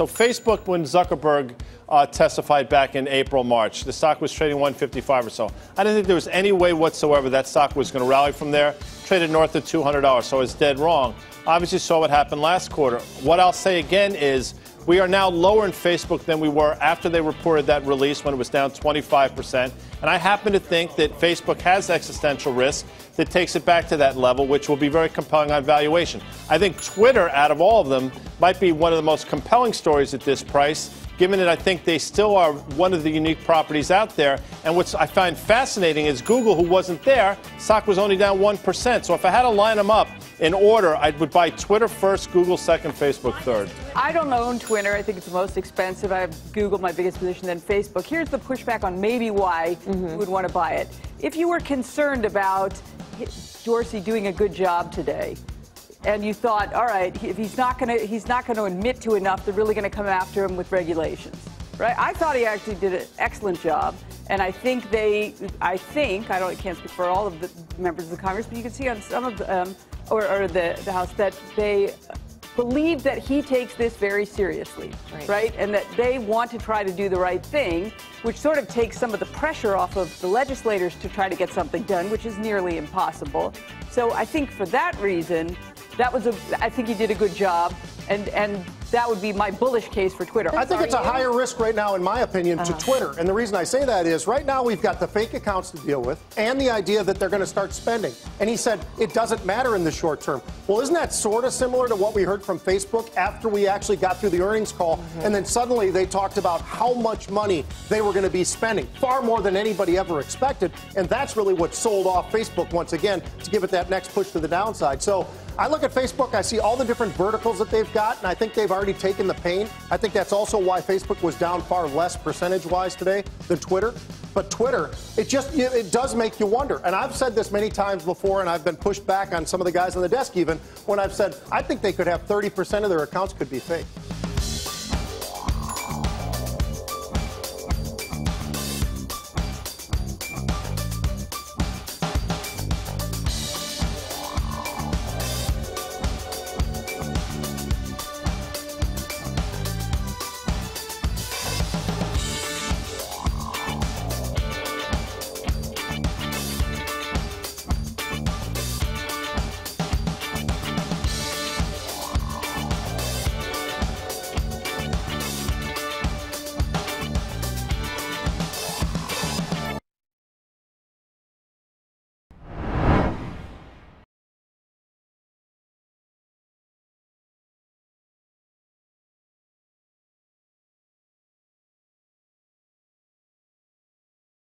So Facebook, when Zuckerberg testified back in April, March, the stock was trading 155 or so. I didn't think there was any way whatsoever that stock was going to rally from there. Traded north of $200, so it's dead wrong. Obviously saw what happened last quarter. What I'll say again is we are now lower in Facebook than we were after they reported that release when it was down 25%. And I happen to think that Facebook has existential risk that takes it back to that level, which will be very compelling on valuation. I think Twitter, out of all of them, might be one of the most compelling stories at this price, given that I think they still are one of the unique properties out there. And what I find fascinating is Google, who wasn't there, stock was only down 1%. So if I had to line them up in order, I would buy Twitter first, Google second, Facebook third. I don't own Twitter. I think it's the most expensive. I have Google, my biggest position, then Facebook. Here's the pushback on maybe why you would want to buy it. If you were concerned about Dorsey doing a good job today, and you thought, all right, if he's not going to admit to enough, they're really going to come after him with regulations, right? I thought he actually did an excellent job, and I can't speak for all of the members of the Congress, but you can see on some of them, or the House, that they believe that he takes this very seriously, right? And that they want to try to do the right thing, which sort of takes some of the pressure off of the legislators to try to get something done, which is nearly impossible. So I think for that reason, I think he did a good job, and that would be my bullish case for Twitter. I think it's a higher risk right now, in my opinion, to Twitter. And the reason I say that is right now we've got the fake accounts to deal with and the idea that they're going to start spending. And he said it doesn't matter in the short term. Well, isn't that sort of similar to what we heard from Facebook after we actually got through the earnings call? And then suddenly they talked about how much money they were going to be spending, far more than anybody ever expected. And that's really what sold off Facebook once again to give it that next push to the downside. So I look at Facebook, I see all the different verticals that they've got, and I think they've already taken the pain. I think that's also why Facebook was down far less percentage-wise today than Twitter. But Twitter, it does make you wonder. And I've said this many times before, and I've been pushed back on some of the guys on the desk even, when I've said I think they could have 30% of their accounts could be fake.